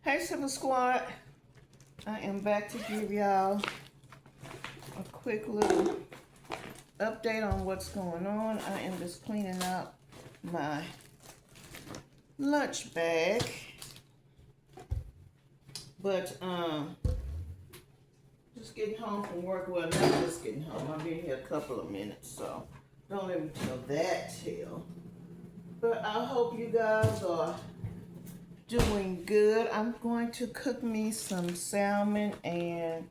Hey Super Squad, I am back to give y'all a quick little update on what's going on. I am just cleaning out my lunch bag, but just getting home from work. Well, not just getting home, I've been here a couple of minutes, so don't let me tell that tale. But I hope you guys are doing good. I'm going to cook me some salmon and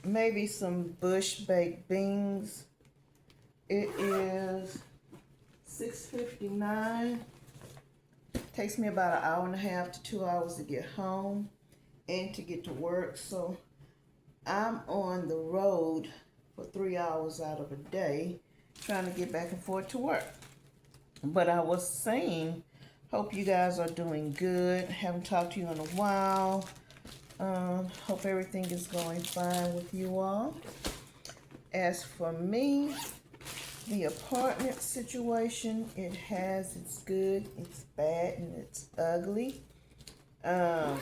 maybe some bush baked beans. It is 6:59. Takes me about an hour and a half to 2 hours to get home and to get to work. So I'm on the road for 3 hours out of a day trying to get back and forth to work. But I was saying, hope you guys are doing good. Haven't talked to you in a while. Hope everything is going fine with you all. As for me, the apartment situation, it's good, it's bad, and it's ugly. I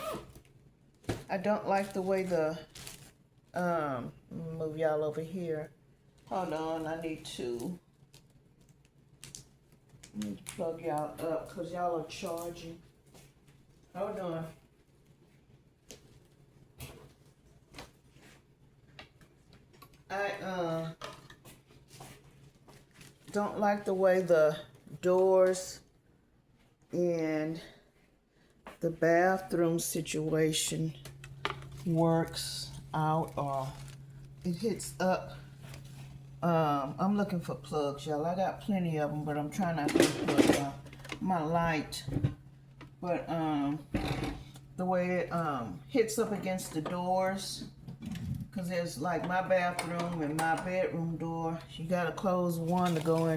don't like the way move y'all over here. Hold on, I need to plug y'all up because y'all are charging. Hold on. I don't like the way the doors and the bathroom situation works out, or it hits up. I'm looking for plugs, y'all. I got plenty of them, but I'm trying not to plug my light. But the way it hits up against the doors, because there's like my bathroom and my bedroom door. You gotta close one to go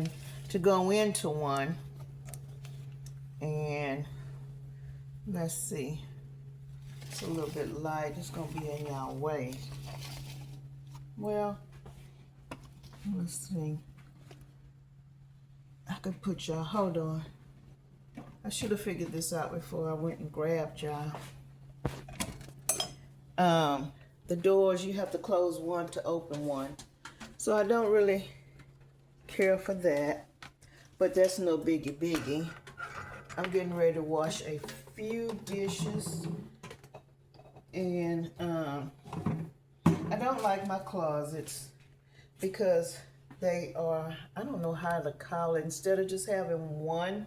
into one. And let's see. It's a little bit light. It's gonna be in y'all way. Well, let's see. I could put y'all, hold on. I should have figured this out before I went and grabbed y'all. The doors, you have to close one to open one. So I don't really care for that, but that's no biggie. I'm getting ready to wash a few dishes, and I don't like my closets because they are, I don't know how to call it, instead of just having one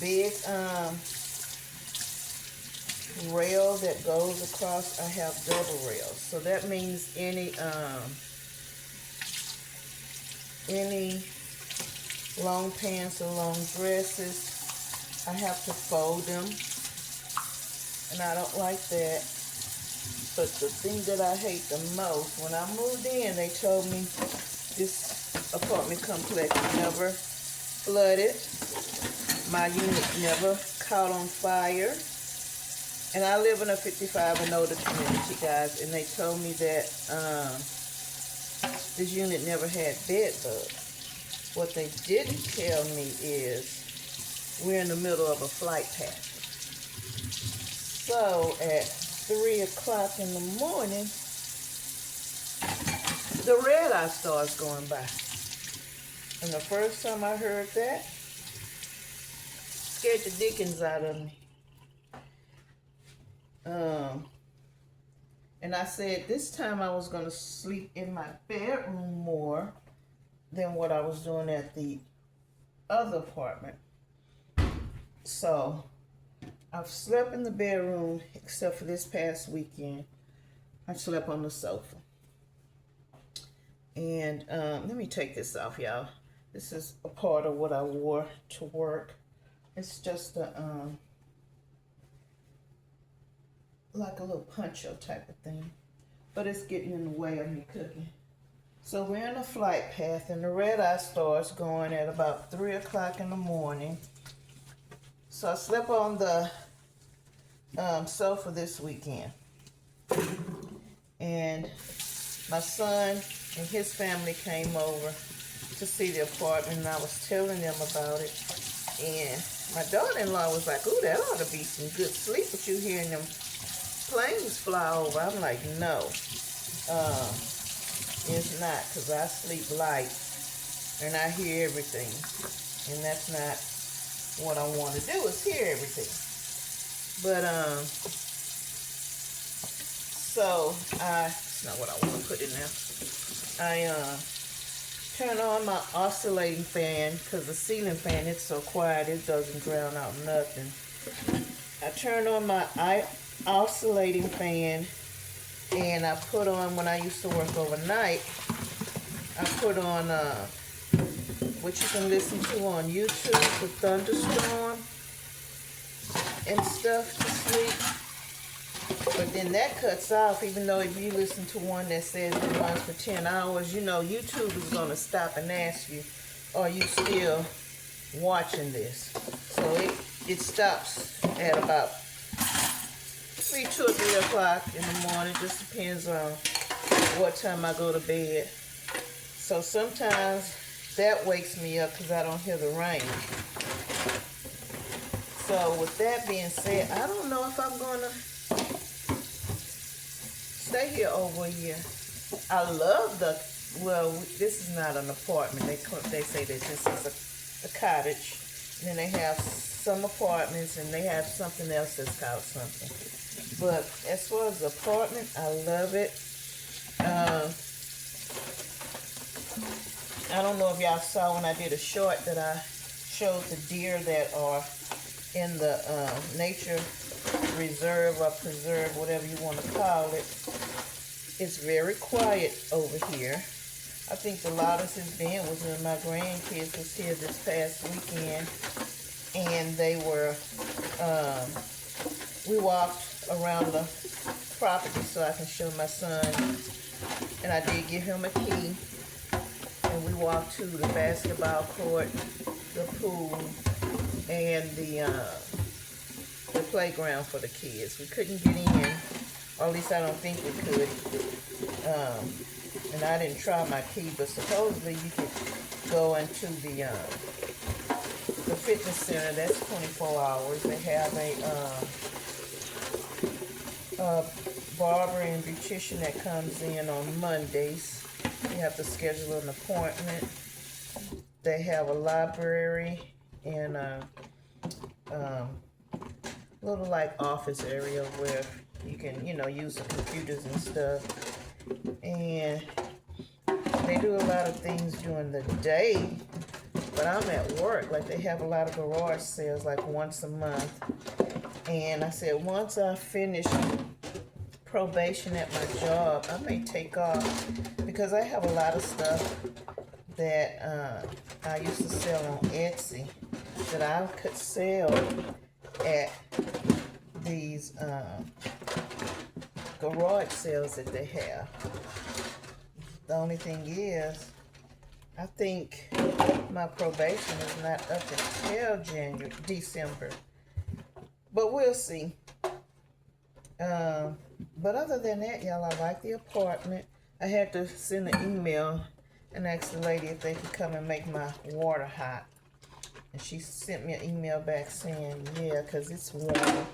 big rail that goes across, I have double rails. So that means any long pants or long dresses, I have to fold them, and I don't like that. But the thing that I hate the most, when I moved in, they told me this apartment complex never flooded, my unit never caught on fire. And I live in a 55 and older community, guys, and they told me that this unit never had bed bugs. What they didn't tell me is we're in the middle of a flight path. So at 3 o'clock in the morning, the red eye starts going by. And the first time I heard that, scared the dickens out of me. And I said this time I was going to sleep in my bedroom more than what I was doing at the other apartment. So I've slept in the bedroom except for this past weekend. I slept on the sofa. And let me take this off, y'all. This is a part of what I wore to work. It's just a like a little poncho type of thing, but it's getting in the way of me cooking. So we're in a flight path, and the red eye starts going at about 3 o'clock in the morning. So I slept on the sofa this weekend, and my son and his family came over to see the apartment, and I was telling them about it, and My daughter-in-law was like, ooh, that ought to be some good sleep with you hearing them planes fly over. I'm like, no, it's not, because I sleep light and I hear everything. And that's not what I want to do, is hear everything. But, so it's not what I want to put in there. I turn on my oscillating fan, because the ceiling fan, it's so quiet, it doesn't drown out nothing. I turn on my oscillating fan, and I put on, when I used to work overnight, I put on what you can listen to on YouTube, the thunderstorm and stuff to sleep. But then that cuts off, even though if you listen to one that says it runs for 10 hours, you know YouTube is going to stop and ask you, are you still watching this? So it stops at about 2 or 3 o'clock in the morning. Just depends on what time I go to bed. So sometimes that wakes me up because I don't hear the rain. So with that being said, I don't know if I'm going to stay here over a year. I love well, this is not an apartment. They say that this is a cottage. And then they have some apartments, and they have something else that's called something. But as far as the apartment, I love it. I don't know if y'all saw when I did a short that I showed the deer that are in the nature reserve or preserve, whatever you want to call it. It's very quiet over here. I think the loudest it's been was when my grandkids was here this past weekend, and they were, we walked around the property so I can show my son, and I did give him a key, and we walked to the basketball court, the pool, and the playground for the kids. We couldn't get in, or at least I don't think we could. And I didn't try my key, but supposedly you could go into the fitness center. That's 24 hours. They have a barber and beautician that comes in on Mondays. You have to schedule an appointment. They have a library and a little like office area where you can, use the computers and stuff. And they do a lot of things during the day, but I'm at work. Like, they have a lot of garage sales like once a month. And I said, once I finish probation at my job, I may take off, because I have a lot of stuff that I used to sell on Etsy that I could sell at these garage sales that they have. The only thing is, I think my probation is not up until December, but we'll see. But other than that, y'all, I like the apartment. I had to send an email and ask the lady if they could come and make my water hot. And she sent me an email back saying, yeah, because it's warm.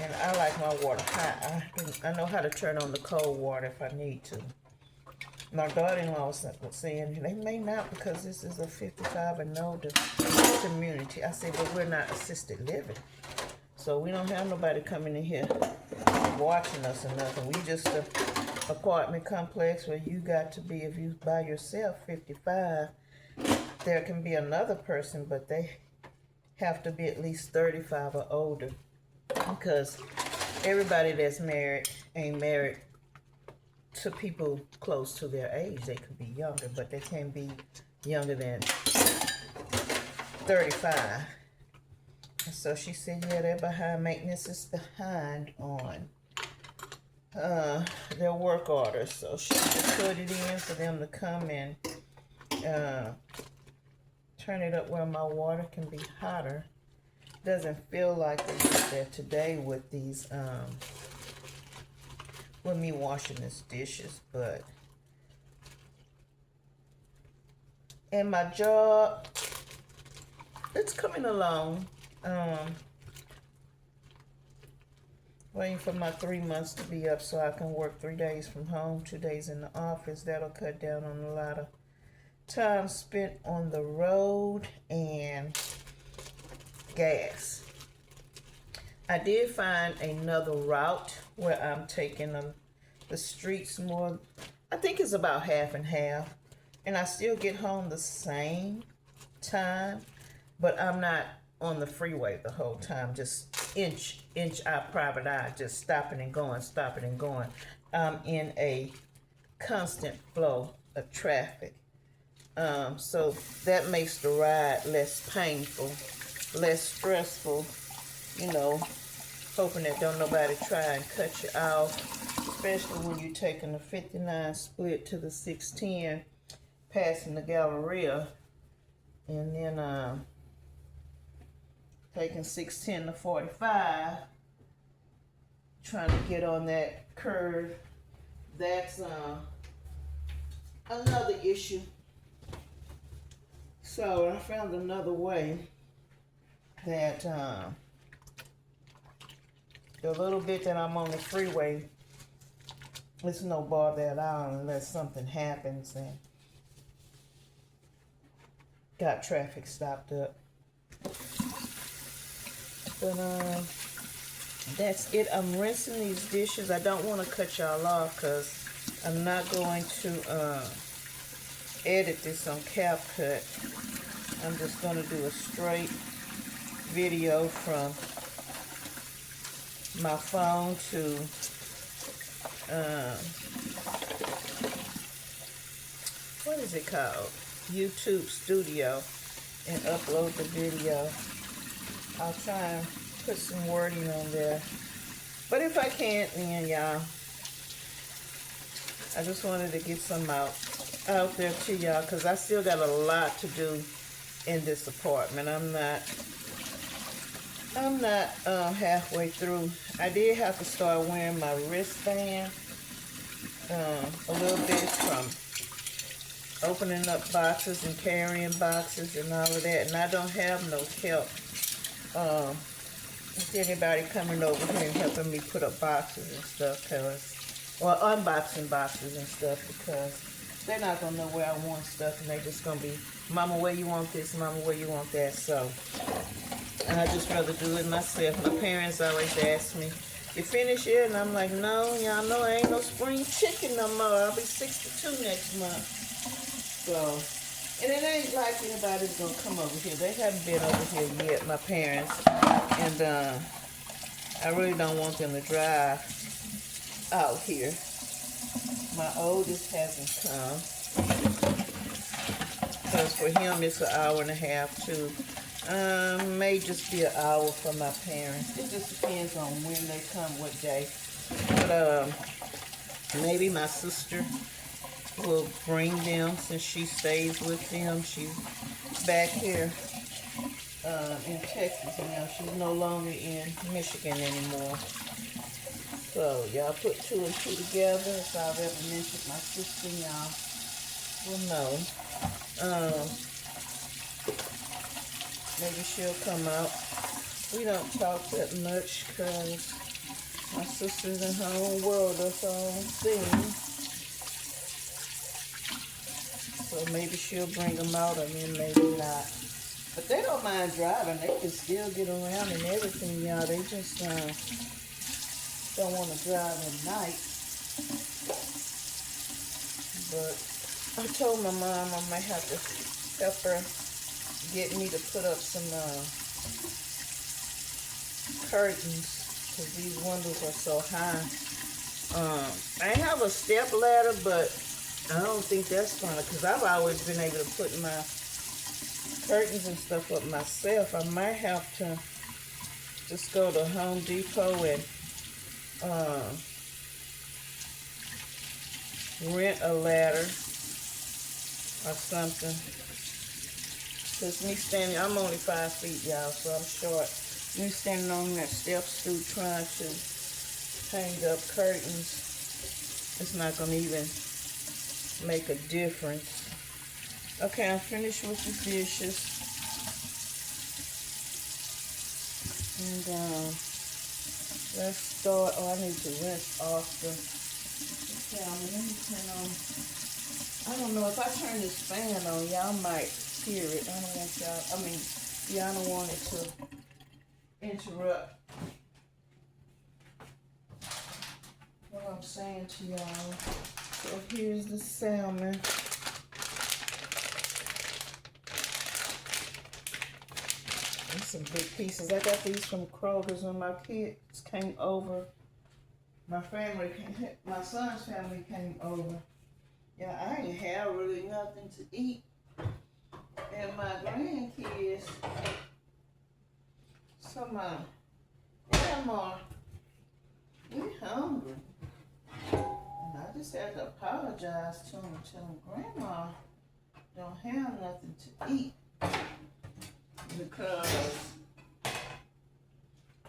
And I like my water hot. I know how to turn on the cold water if I need to. My daughter-in-law was saying, they may not, because this is a 55 and older community. I said, but we're not assisted living. So we don't have nobody coming in here watching us or nothing. We just an apartment complex where you got to be, if you by yourself, 55. There can be another person, but they have to be at least 35 or older, because everybody that's married ain't married to people close to their age. They could be younger, but they can't be younger than 35. And so she said, yeah, they're behind. Maintenance is behind on their work orders. So she just put it in for them to come and turn it up where my water can be hotter. Doesn't feel like it is there today with these with me washing these dishes, but and my job, it's coming along. Waiting for my 3 months to be up so I can work 3 days from home, 2 days in the office. That'll cut down on a lot of time spent on the road and gas. I did find another route where I'm taking the streets more. I think it's about half and half. And I still get home the same time, but I'm not on the freeway the whole time, just inch eye, private eye, just stopping and going, stopping and going. I'm in a constant flow of traffic. So that makes the ride less painful, less stressful, you know, hoping that don't nobody try and cut you off, especially when you're taking the 59 split to the 610, passing the Galleria, and then taking 610 to 45, trying to get on that curve. That's another issue. So I found another way that the little bit that I'm on the freeway, it's no bother at all unless something happens and got traffic stopped up. But that's it. I'm rinsing these dishes. I don't want to cut y'all off because I'm not going to edit this on CapCut. I'm just going to do a straight video from my phone to what is it called? YouTube Studio, and upload the video. I'll try and put some wording on there. But if I can't, then y'all, I just wanted to get some out there to y'all because I still got a lot to do in this apartment. I'm not halfway through. I did have to start wearing my wristband a little bit from opening up boxes and carrying boxes and all of that, and I don't have no help with anybody coming over here and helping me put up boxes and stuff, or unboxing boxes and stuff, because they're not gonna know where I want stuff, and they just gonna be, Mama, where you want this? Mama, where you want that? So I just rather do it myself. My parents always ask me, you finished yet? And I'm like, no, y'all know I ain't no spring chicken no more. I'll be 62 next month. So, and it ain't like anybody's gonna come over here. They haven't been over here yet, my parents. And I really don't want them to drive out here. My oldest hasn't come. Because for him, it's an hour and a half too. May just be an hour for my parents. It just depends on when they come, what day. But maybe my sister will bring them since she stays with them. She's back here in Texas now. She's no longer in Michigan anymore. So y'all put 2 and 2 together. If I've ever mentioned my sister, y'all will know. Maybe she'll come out. We don't talk that much because my sister's in her own world, that's her own thing. So maybe she'll bring them out, and then maybe not. But they don't mind driving. They can still get around and everything, y'all. They just don't want to drive at night. But I told my mom I might have to help her get me to put up some curtains because these windows are so high. I have a step ladder, but I don't think that's gonna, because I've always been able to put my curtains and stuff up myself. I might have to just go to Home Depot and rent a ladder or something. Because me standing, I'm only 5 feet, y'all, so I'm short. Me standing on that step stool trying to hang up curtains, it's not going to even make a difference. Okay, I'm finished with the dishes. And let's start. Oh, I need to rinse off the salmon. Let me turn on. I don't know if I turn this fan on, y'all might hear it. I don't want y'all. I mean, y'all don't want it to interrupt what I'm saying to y'all. So here's the salmon. These some big pieces. I got these from Kroger's when my kids came over. My son's family came over. Yeah, I ain't have really nothing to eat. And my grandkids, some of them are, we hungry. And I just had to apologize to them and tell them, Grandma don't have nothing to eat. Because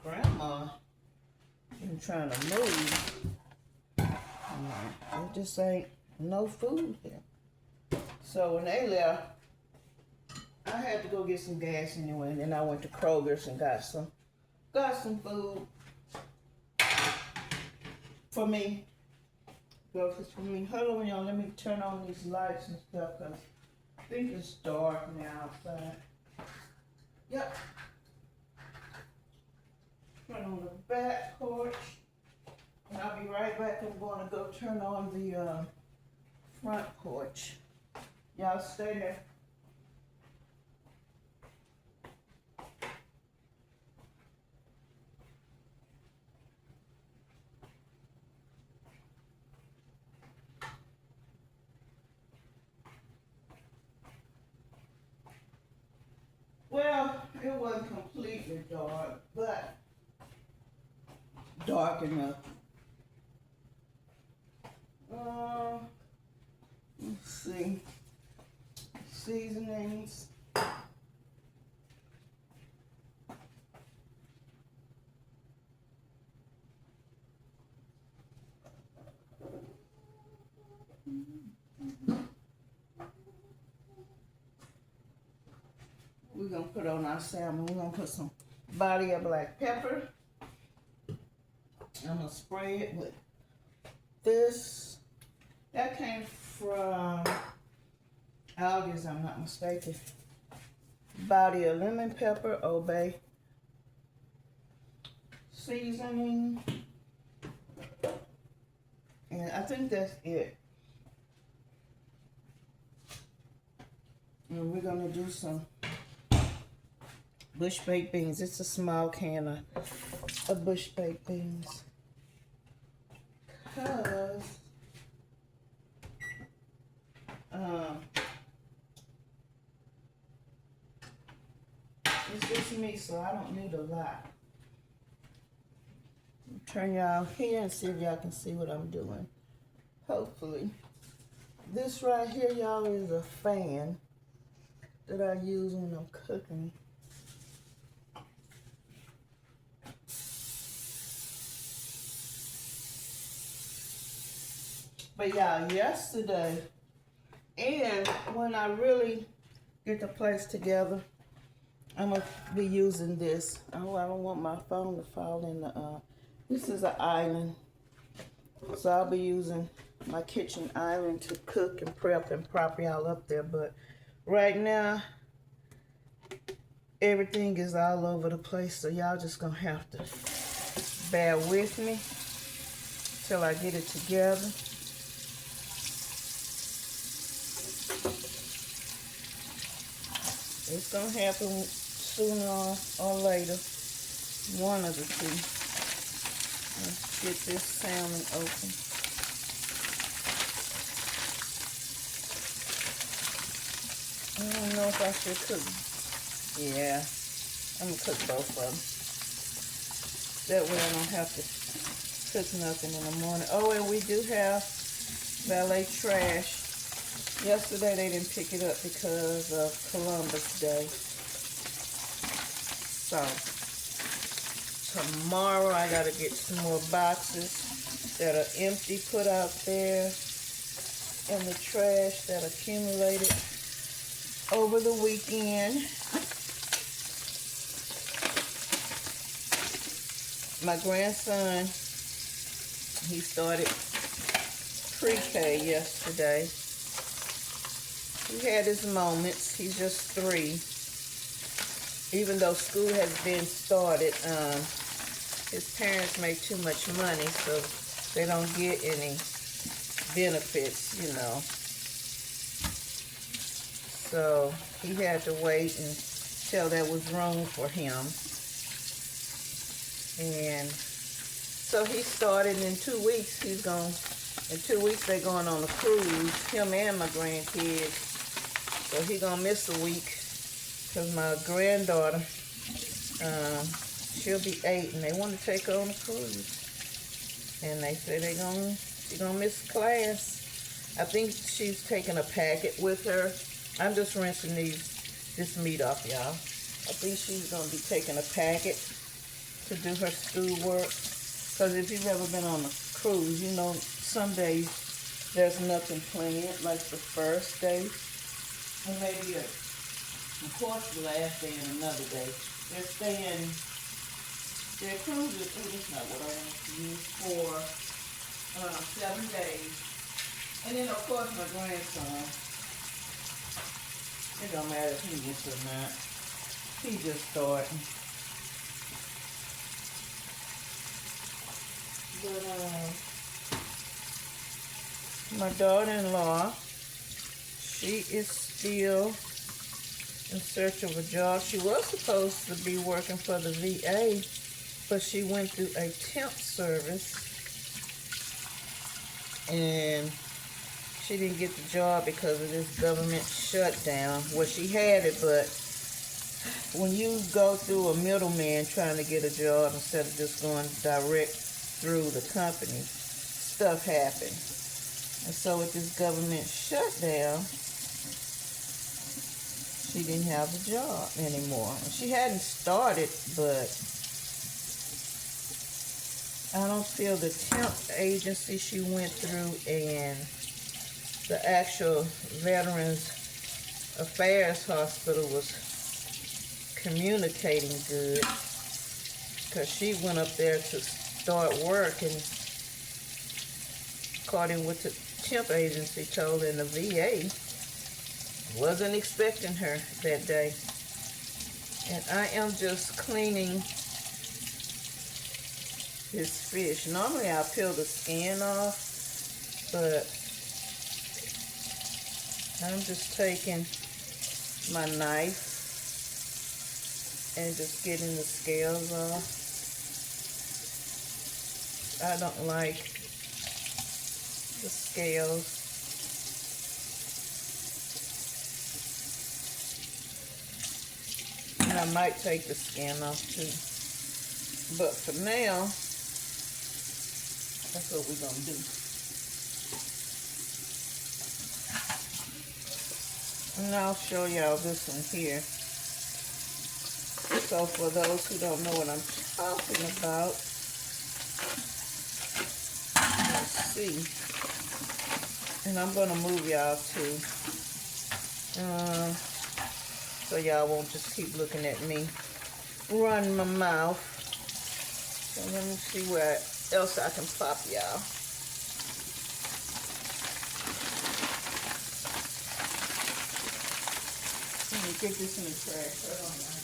Grandma been trying to move. It just ain't no food here. So when they left, I had to go get some gas anyway, and then I went to Kroger's and got some food for me. Groceries for me. Hold on, y'all. Let me turn on these lights and stuff, because I think it's dark now outside. Yep. Turn on the back porch. And I'll be right back. I'm going to go turn on the front porch. Y'all stay there. Well, it wasn't completely dark, but dark enough. Let's see. Seasonings. We're going to put on our salmon. We're going to put some body of black pepper. I'm going to spray it with this. That came from Aldi's, I'm not mistaken. Body of lemon pepper, obey. Seasoning. And I think that's it. And we're going to do some bush baked beans. It's a small can of bush baked beans. Because it's just me, so I don't need a lot. Turn y'all here and see if y'all can see what I'm doing. Hopefully. This right here, y'all, is a fan that I use when I'm cooking. But y'all, yesterday, and when I really get the place together, I'm going to be using this. Oh, I don't want my phone to fall in the, this is an island. So I'll be using my kitchen island to cook and prep and prop y'all up there. But right now, everything is all over the place. So y'all just going to have to bear with me till I get it together. It's going to happen sooner or later. One of the two. Let's get this salmon open. I don't know if I should cook. Yeah, I'm going to cook both of them. That way I don't have to cook nothing in the morning. Oh, and we do have valet trash. Yesterday they didn't pick it up because of Columbus Day. So tomorrow I gotta get some more boxes that are empty, put out there, and the trash that accumulated over the weekend. My grandson, he started pre-K yesterday. He had his moments. He's just 3. Even though school has been started, his parents make too much money, so they don't get any benefits, you know. So he had to wait until there was room for him. And so he started in 2 weeks. In 2 weeks they're going on a cruise, him and my grandkids. So he gonna miss a week because my granddaughter, she'll be 8 and they want to take her on a cruise. And they say she's gonna miss class. I think she's taking a packet with her. I'm just rinsing this meat off, y'all. I think she's gonna be taking a packet to do her schoolwork. Because if you've ever been on a cruise, you know, some days there's nothing planned, like the first day. Or maybe, of course, the last day and another day. Their cruises, that's not what I want to use, for 7 days. And then, of course, my grandson, it don't matter if he gets or not. He just starting. But, my daughter-in-law, she is still in search of a job. She was supposed to be working for the VA, but she went through a temp service, and she didn't get the job because of this government shutdown. Well, she had it, but when you go through a middleman trying to get a job instead of just going direct through the company, stuff happens. And so with this government shutdown, she didn't have a job anymore. She hadn't started, but I don't feel the temp agency she went through and the actual Veterans Affairs Hospital was communicating good, because she went up there to start work, and according with the temp agency told her, in the VA wasn't expecting her that day. And I am just cleaning this fish. Normally I peel the skin off, but I'm just taking my knife and just getting the scales off. I don't like the scales. And I might take the skin off too. But for now, that's what we're gonna do. And I'll show y'all this one here. So for those who don't know what I'm talking about, let's see. And I'm gonna move y'all to, so y'all won't just keep looking at me run my mouth. So let me see where else I can pop y'all. Let me get this in the trash. Hold on, y'all.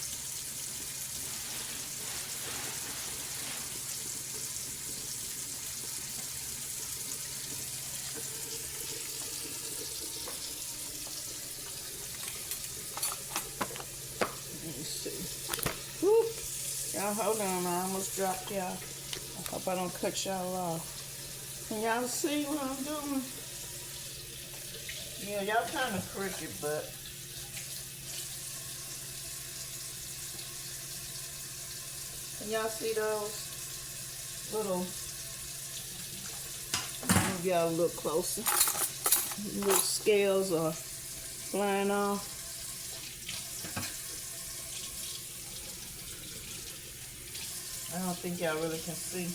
Y'all hold on, I almost dropped y'all. I hope I don't cut y'all off. Can y'all see what I'm doing? Yeah, y'all kind of crooked, but can y'all see those little, move y'all a little closer. Little scales are flying off. I don't think y'all really can see,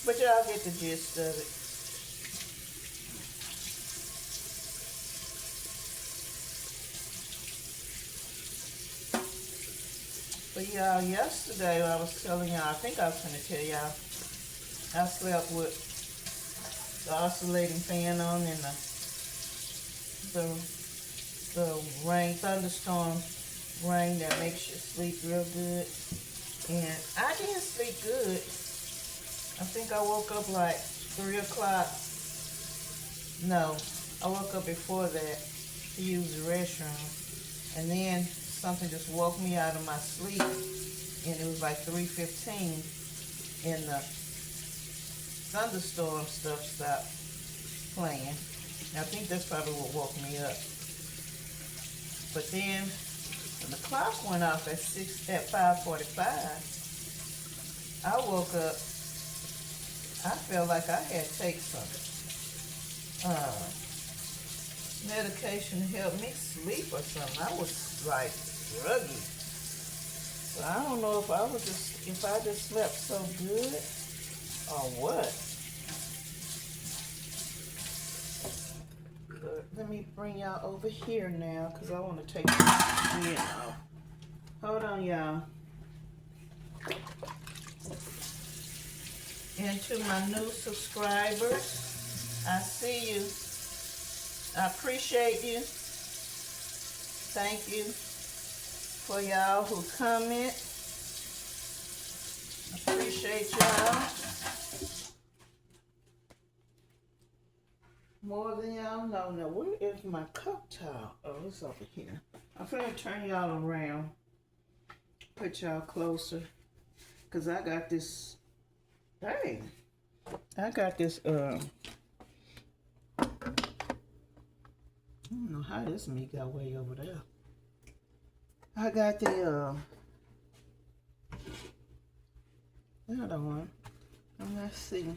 but y'all get the gist of it. But y'all, yesterday I was telling y'all, I think I was gonna tell y'all, I slept with the oscillating fan on and the rain, thunderstorm rain that makes you sleep real good. And I didn't sleep good. I think I woke up like 3 o'clock. No, I woke up before that to use the restroom. And then something just woke me out of my sleep. And it was like 3:15 and the thunderstorm stuff stopped playing. And I think that's probably what woke me up. But then when the clock went off at 5:45, I woke up. I felt like I had to take some medication to help me sleep or something. I was like groggy. So I don't know if I just slept so good or what. But let me bring y'all over here now because I want to take this skin off. Hold on, y'all. And to my new subscribers, I see you. I appreciate you. Thank you for y'all who comment. I appreciate y'all more than y'all know. Now, where is my cup towel? Oh, it's over here. I'm gonna turn y'all around, put y'all closer, because I got this. Hey, I got this. I don't know how this meat got way over there. I got the other one. Let's see.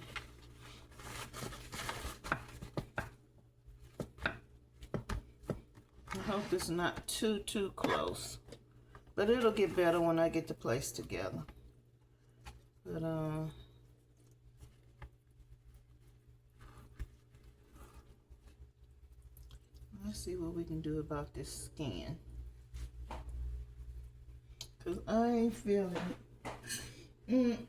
I hope it's not too close. But it'll get better when I get the place together. But let's see what we can do about this skin. Cause I ain't feeling it.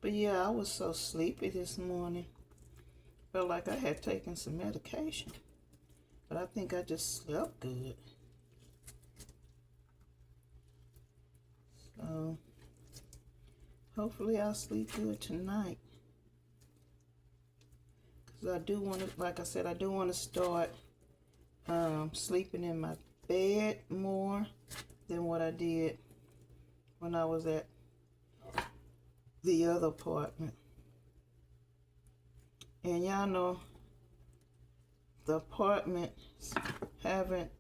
But yeah, I was so sleepy this morning. Felt like I had taken some medication. But I think I just slept good. So hopefully I'll sleep good tonight. Because I do want to, like I said, I do want to start sleeping in my bed more than what I did when I was at the other apartment. And y'all know the apartments haven't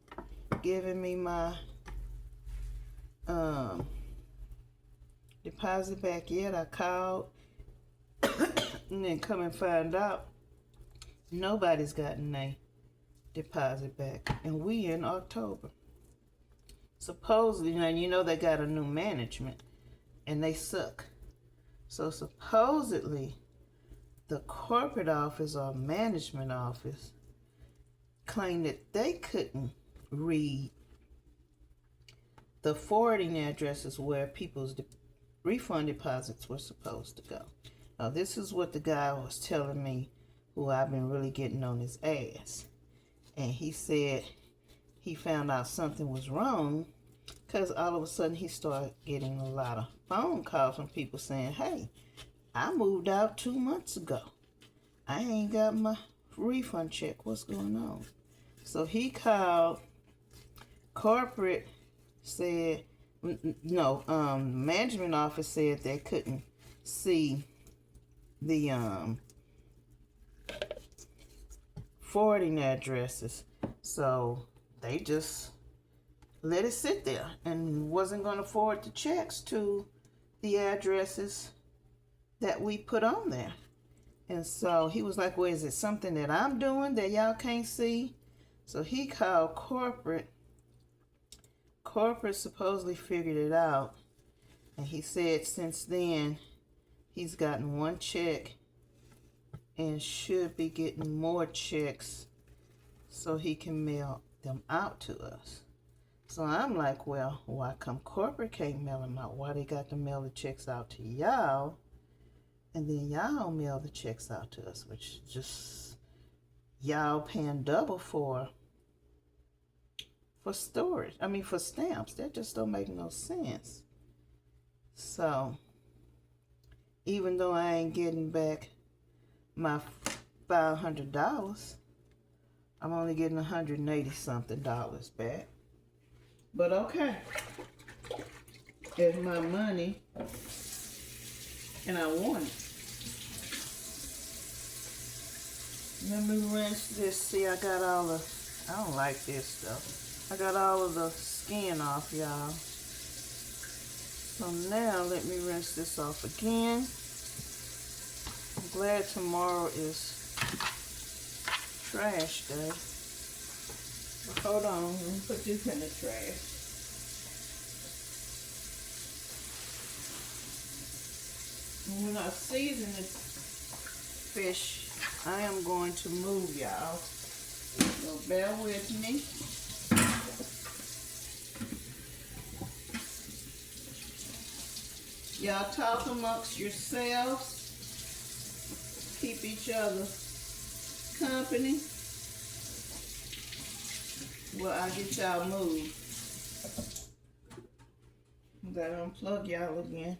given me my deposit back yet. I called and then come and find out nobody's gotten a deposit back, and we in October. Supposedly, now you know they got a new management and they suck. So supposedly the corporate office or management office claimed that they couldn't read the forwarding addresses where people's refund deposits were supposed to go. Now, this is what the guy was telling me, who I've been really getting on his ass. And he said he found out something was wrong because all of a sudden he started getting a lot of phone calls from people saying, hey, I moved out 2 months ago. I ain't got my refund check. What's going on? So he called corporate, said, no, management office said they couldn't see the forwarding addresses. So they just let it sit there and wasn't going to forward the checks to the addresses that we put on there. And so he was like, well, is it something that I'm doing that y'all can't see? So he called corporate. Corporate supposedly figured it out And he said since then he's gotten one check and should be getting more checks so he can mail them out to us. So I'm like, well, why come corporate can't mail them out? Why they got to mail the checks out to y'all and then y'all mail the checks out to us, which just y'all paying double for storage. I mean, for stamps. That just don't make no sense. So even though I ain't getting back my $500, I'm only getting $180 something back. But okay, it's my money and I want it. Let me rinse this. See, I got all the, I don't like this stuff. I got all of the skin off, y'all. So now let me rinse this off again. I'm glad tomorrow is trash day. But hold on, let me put this in the trash. And when I season the fish, I am going to move, y'all. So bear with me. Y'all talk amongst yourselves. Keep each other company. Well, I get y'all moved. Gotta unplug y'all again.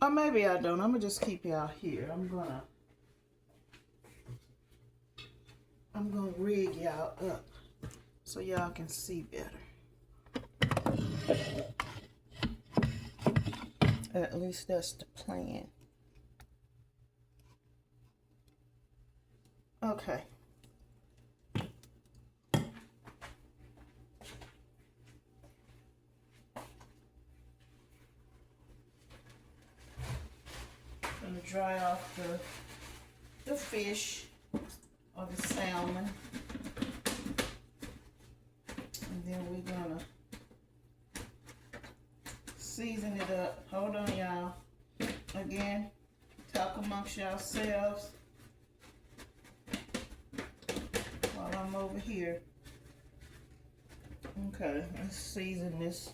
Or maybe I don't. I'm gonna just keep y'all here. I'm gonna rig y'all up so y'all can see better. At least that's the plan. Okay. Gonna dry off the fish or the salmon. And then we're gonna season it up. Hold on, y'all. Again, talk amongst yourselves while I'm over here. Okay, let's season this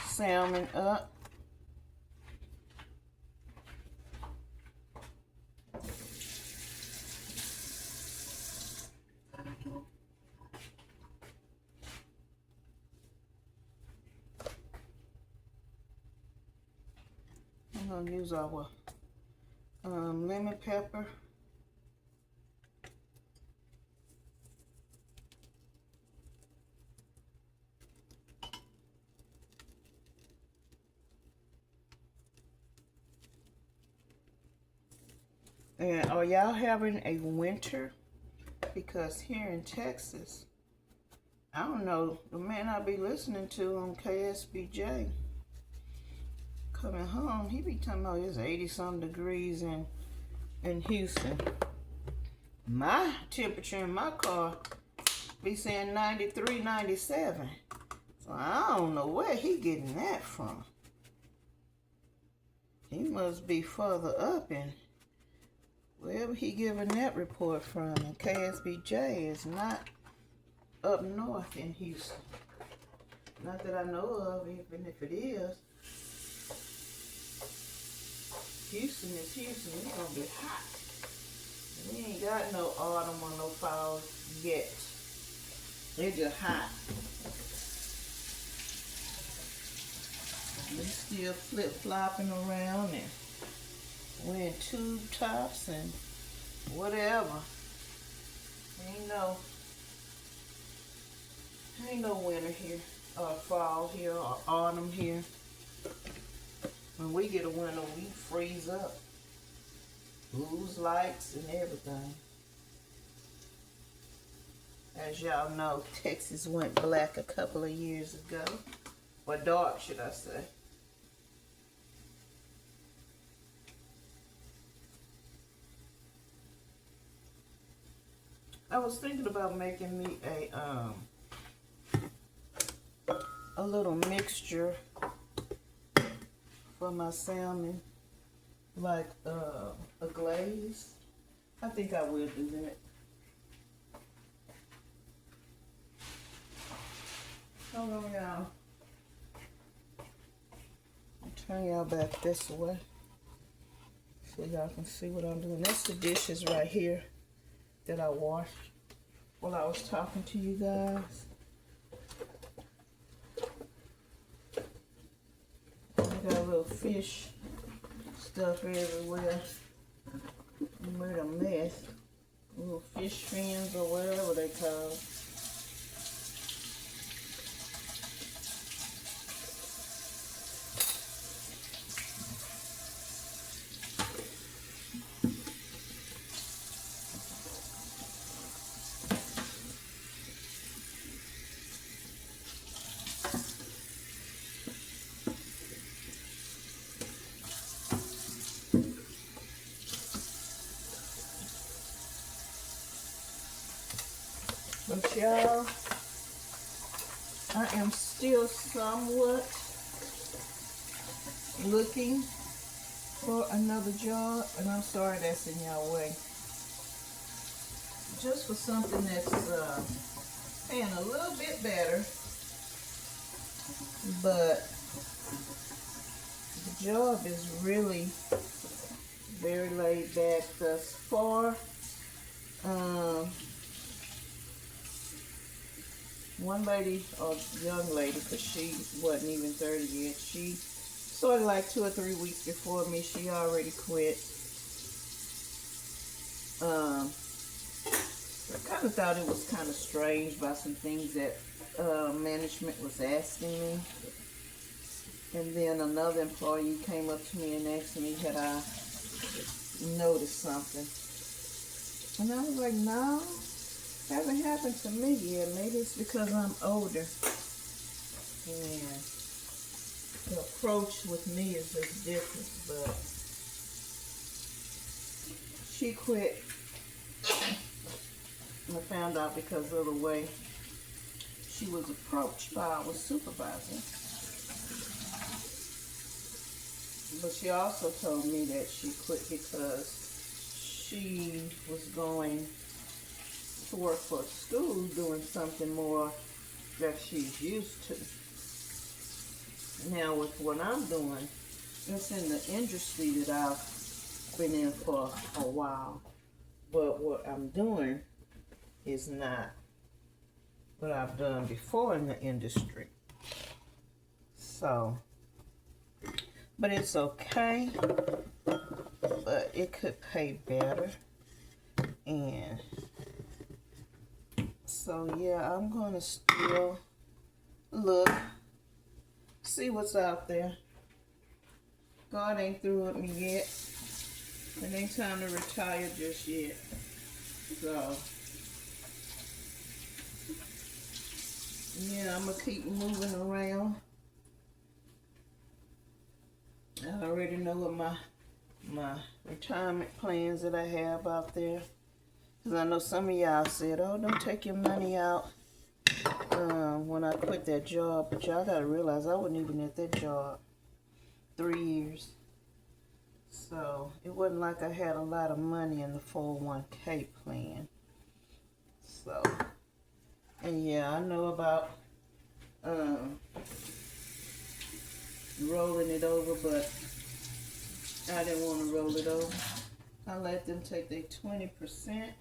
salmon up. I'm gonna use our lemon pepper. And are y'all having a winter? Because here in Texas, I don't know, the man I be listening to on KSBJ coming home, he be talking about it's 80-some degrees in Houston. My temperature in my car be saying 93, 97. So I don't know where he getting that from. He must be further up in wherever he giving that report from. And KSBJ is not up north in Houston. Not that I know of, even if it is. Houston is Houston. It's gonna be hot. We ain't got no autumn or no fall yet. It's just hot. We still flip-flopping around and wearing tube tops and whatever. Ain't no winter here, or fall here, or autumn here. When we get a winter, we freeze up. Lose lights and everything. As y'all know, Texas went black a couple of years ago. Or dark, should I say. I was thinking about making me a little mixture for my salmon, like a glaze. I think I will do that. Hold on, y'all. Turn y'all back this way so y'all can see what I'm doing. That's the dishes right here that I washed while I was talking to you guys. I got a little fish stuff everywhere. I made a mess. Little fish fins or whatever they call it. But y'all, I am still somewhat looking for another job, and I'm sorry that's in y'all way. Just for something that's paying a little bit better, but the job is really very laid back thus far. One lady, or young lady, because she wasn't even 30 yet, she started like 2 or 3 weeks before me. She already quit. I kind of thought it was kind of strange by some things that management was asking me. And then another employee came up to me and asked me had I noticed something. And I was like, no. Hasn't happened to me yet. Maybe it's because I'm older. And the approach with me is just different. But she quit. And I found out because of the way she was approached by our supervisor. But she also told me that she quit because she was going to work for a school doing something more that she's used to. Now with what I'm doing, it's in the industry that I've been in for a while. But what I'm doing is not what I've done before in the industry. So, but it's okay. But it could pay better. And so yeah, I'm gonna still look, see what's out there. God ain't through with me yet. It ain't time to retire just yet. So yeah, I'm gonna keep moving around. I already know what my retirement plans that I have out there. Because I know some of y'all said, oh, don't take your money out when I quit that job. But y'all got to realize I wasn't even at that job 3 years. So it wasn't like I had a lot of money in the 401k plan. So, and yeah, I know about rolling it over, but I didn't want to roll it over. I let them take their 20%.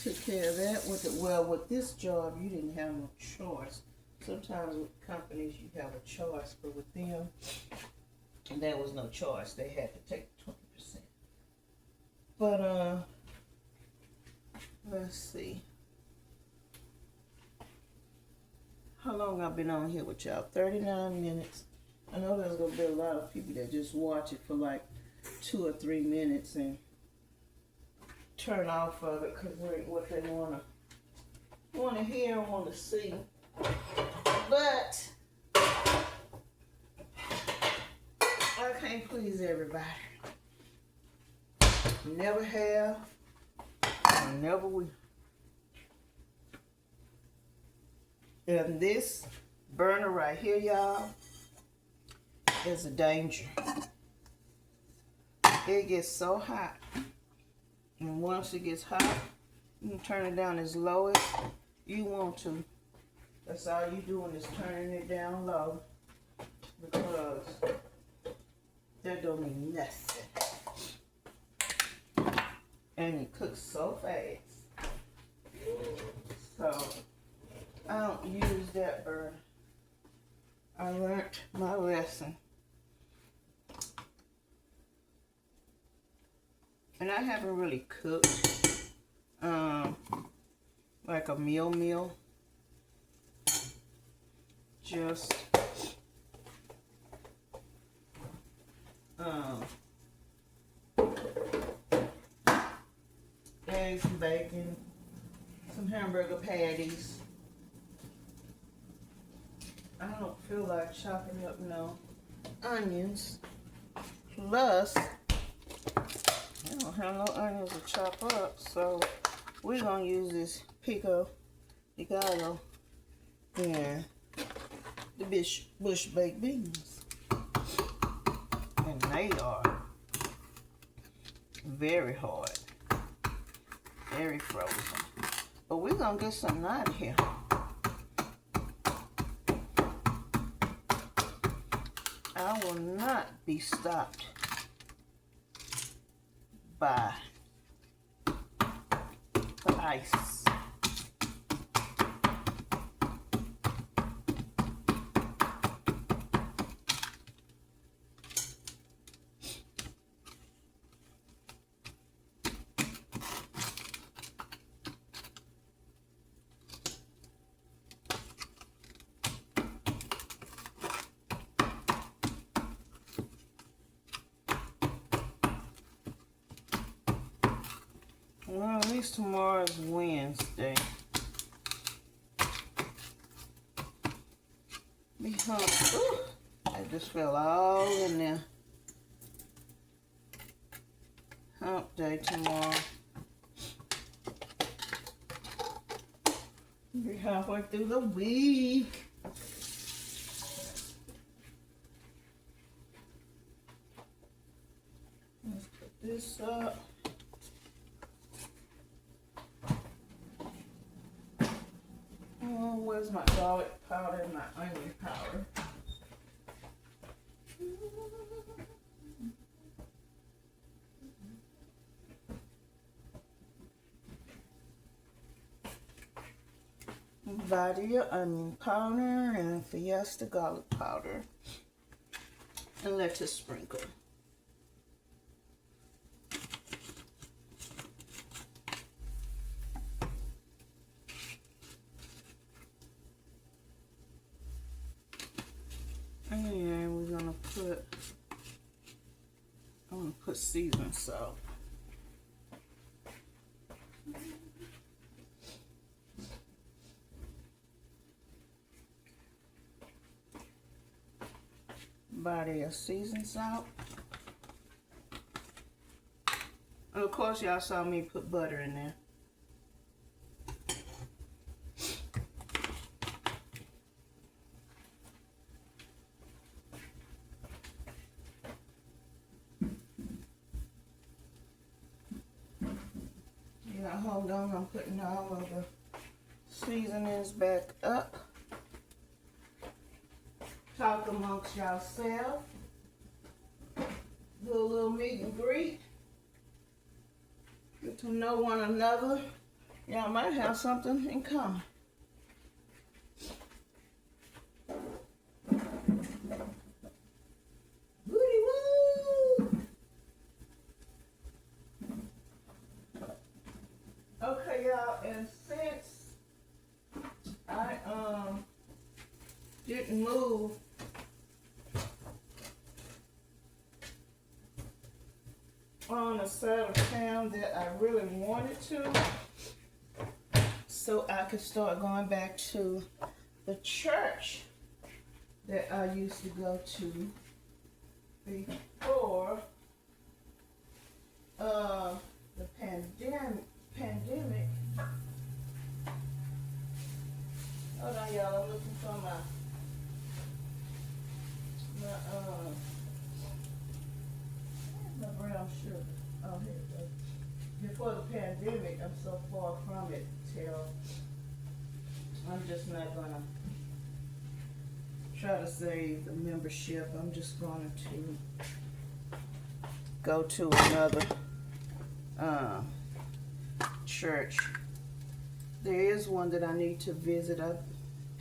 Took care of that with it. Well, with this job, you didn't have no choice. Sometimes with companies, you have a choice, but with them, there was no choice. They had to take 20%. But let's see. How long I've been on here with y'all? 39 minutes. I know there's gonna be a lot of people that just watch it for like 2 or 3 minutes and turn off of it because we're what they want to hear and want to see. But I can't please everybody. Never have, and never will. And this burner right here, y'all, is a danger. It gets so hot. And once it gets hot, you can turn it down as low as you want to. That's all you're doing is turning it down low. Because that don't mean nothing. And it cooks so fast. So I don't use that burner. I learned my lesson. And I haven't really cooked like a meal. Just eggs and bacon, some hamburger patties. I don't feel like chopping up no onions. Plus, I don't have no onions to chop up, so we're gonna use this pico de gallo and the bush baked beans. And they are very hard, very frozen. But we're gonna get something out of here. I will not be stopped by the ice. Well, at least tomorrow is Wednesday. I just fell all in there. Hump day tomorrow. We're halfway through the week. Let's put this up. Where's my garlic powder and my onion powder? Vadia onion powder and Fiesta garlic powder and lettuce sprinkle. And we're gonna put seasoned salt. Body of seasoned salt. And of course y'all saw me put butter in there. Hold on, I'm putting all of the seasonings back up. Talk amongst yourselves. Do a little meet and greet. Get to know one another. Y'all might have something in common. Okay, y'all, and since I didn't move on the side of town that I really wanted to, so I could start going back to the church that I used to go to before the pandemic. Hold on, y'all. I'm looking for my brown sugar. Oh, here it goes. Before the pandemic, I'm so far from it till I'm just not gonna try to save the membership. I'm just going to go to another church. There is one that I need to visit. I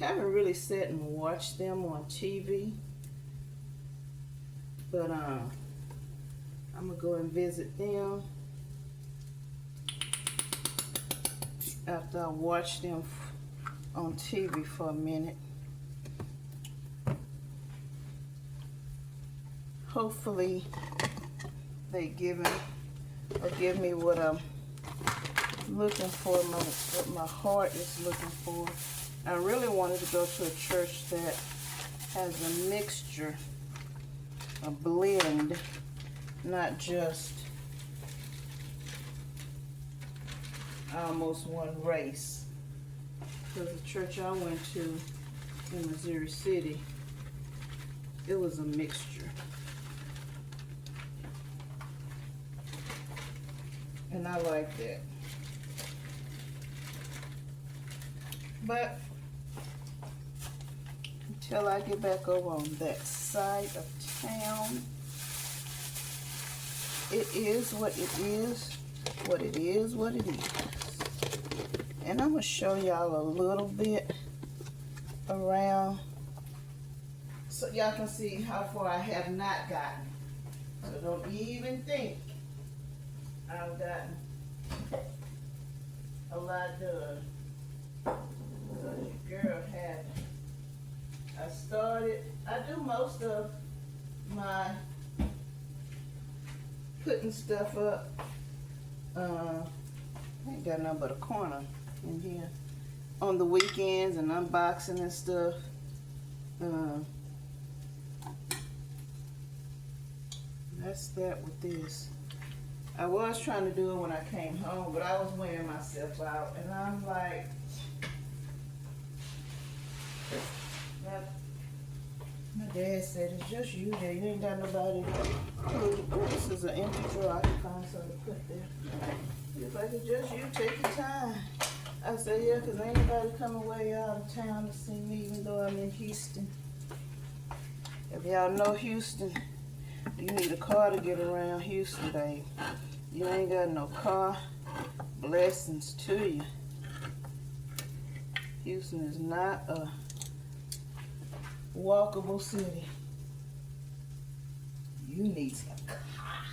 haven't really sat and watched them on TV, but I'm gonna go and visit them after I watch them on TV for a minute. Hopefully they give me what I'm looking for, what my heart is looking for. I really wanted to go to a church that has a mixture, a blend, not just almost one race. Because the church I went to in Missouri City, it was a mixture. And I like that. But until I get back over on that side of town, it is what it is, what it is, what it is. And I'm going to show y'all a little bit around so y'all can see how far I have not gotten. So don't even think I've gotten a lot done. Because your girl had. I do most of my putting stuff up. I ain't got nothing but a corner in here. On the weekends and unboxing and stuff. That's that with this. I was trying to do it when I came home, but I was wearing myself out, and I'm like, my dad said, it's just you there. You ain't got nobody. This is an empty drawer. I can find something to put there. He was like, it's just you. Take your time. I said, yeah, because ain't nobody coming way out of town to see me, even though I'm in Houston. If y'all know Houston, you need a car to get around Houston, babe. You ain't got no car. Blessings to you. Houston is not a walkable city. You need some car.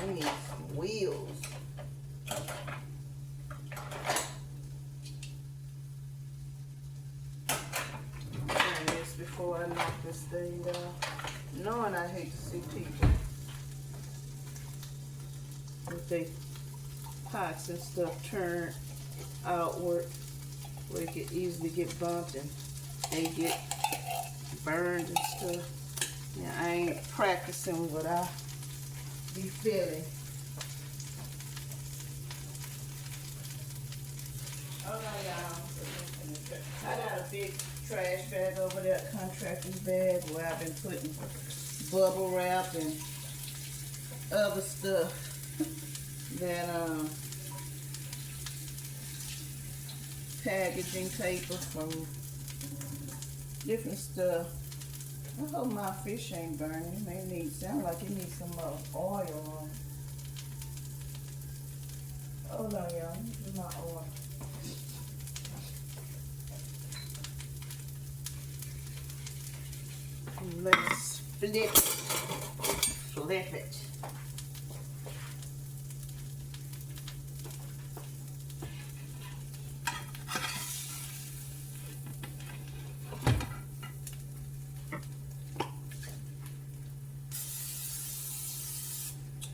You need some wheels. And this before I knock this thing down. Knowing I hate to see people with their pots and stuff turned outward where it could easily get bumped and they get burned and stuff. Yeah, I ain't practicing what I be feeling. Oh no, y'all. I got a big trash bag over there, a contractor's bag, where I've been putting bubble wrap and other stuff that packaging paper from different stuff. I hope my fish ain't burning. It may sound like it needs some oil on it. Hold on, y'all. This is my oil. Let's flip it.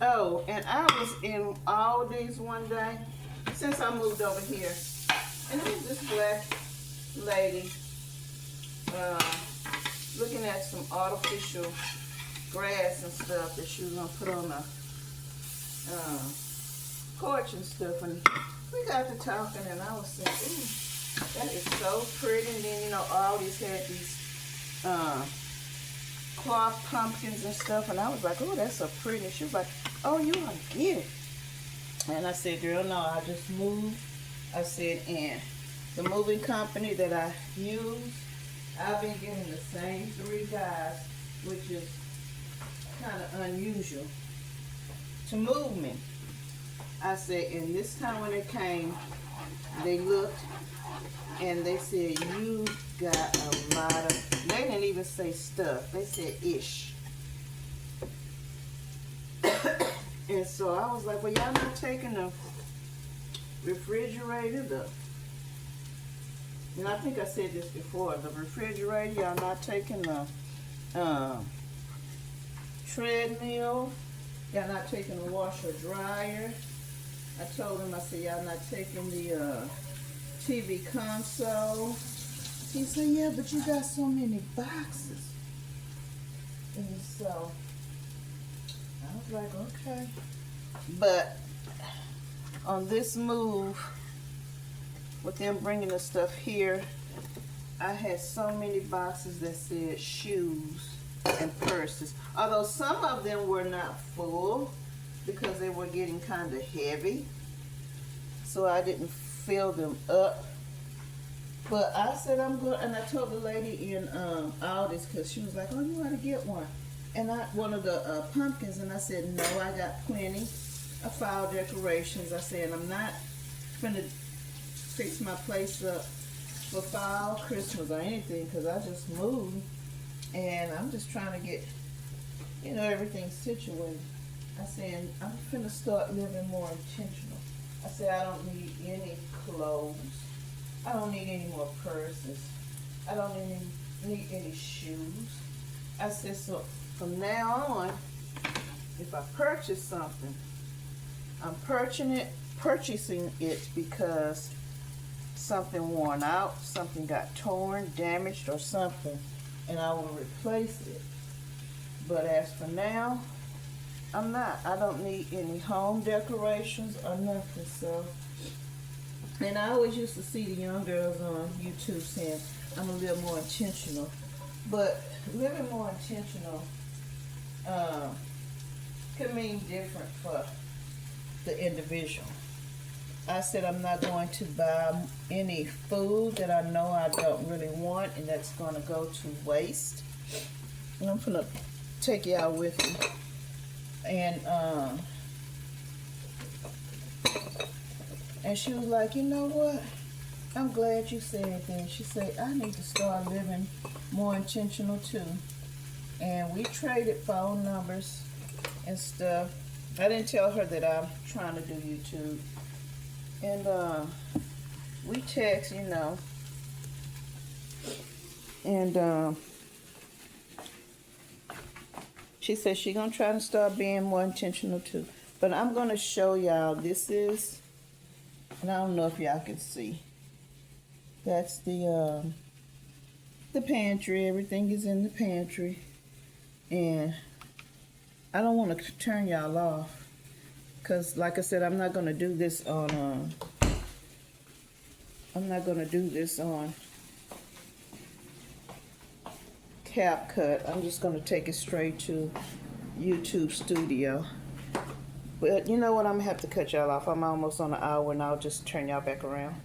Oh, and I was in Aldi's one day since I moved over here, and there was this black lady looking at some artificial grass and stuff that she was gonna put on the porch and stuff. And we got to talking, and I was saying, ooh, That is so pretty. And then, you know, Aldi's had these cloth pumpkins and stuff. And I was like, oh, that's so pretty. And she was like, oh, you want to get it? And I said, girl, no, I just moved. I said, and the moving company that I use, I've been getting the same 3 guys, which is kind of unusual to move me. I said, and this time when it came, they looked and they said, you got a lot of, they didn't even say stuff. They said ish. And so I was like, well, y'all not taking the refrigerator, and I think I said this before, the refrigerator, y'all not taking the treadmill, y'all not taking the washer dryer. I told him, I said, y'all not taking the TV console. He said, yeah, but you got so many boxes. And so I was like, okay. But on this move, with them bringing the stuff here, I had so many boxes that said shoes and purses. Although some of them were not full because they were getting kind of heavy. So I didn't fill them up. But I said I'm good, and I told the lady in Aldi's, because she was like, oh, you ought to get one. And one of the pumpkins, and I said, no, I got plenty of fall decorations. I said, I'm not gonna fix my place up for fall, Christmas, or anything, because I just moved, and I'm just trying to get, you know, everything situated. I said, I'm finna start living more intentional. I said, I don't need any clothes. I don't need any more purses. I don't need any shoes. I said, so from now on, if I purchase something, I'm purchasing it because something worn out, something got torn, damaged, or something, and I will replace it. But as for now, I'm not. I don't need any home decorations or nothing. So, and I always used to see the young girls on YouTube saying, I'm a little more intentional. But living more intentional could mean different for the individual. I said I'm not going to buy any food that I know I don't really want and that's going to go to waste. And I'm going to take y'all with me. And she was like, you know what? I'm glad you said that. She said, I need to start living more intentional too. And we traded phone numbers and stuff. I didn't tell her that I'm trying to do YouTube. And we text, you know. And she said she's going to try to start being more intentional too. But I'm going to show y'all. This is, and I don't know if y'all can see. That's the pantry. Everything is in the pantry. And I don't want to turn y'all off. Because like I said, I'm not going to do this on CapCut. I'm just going to take it straight to YouTube Studio. But you know what? I'm going to have to cut y'all off. I'm almost on an hour and I'll just turn y'all back around.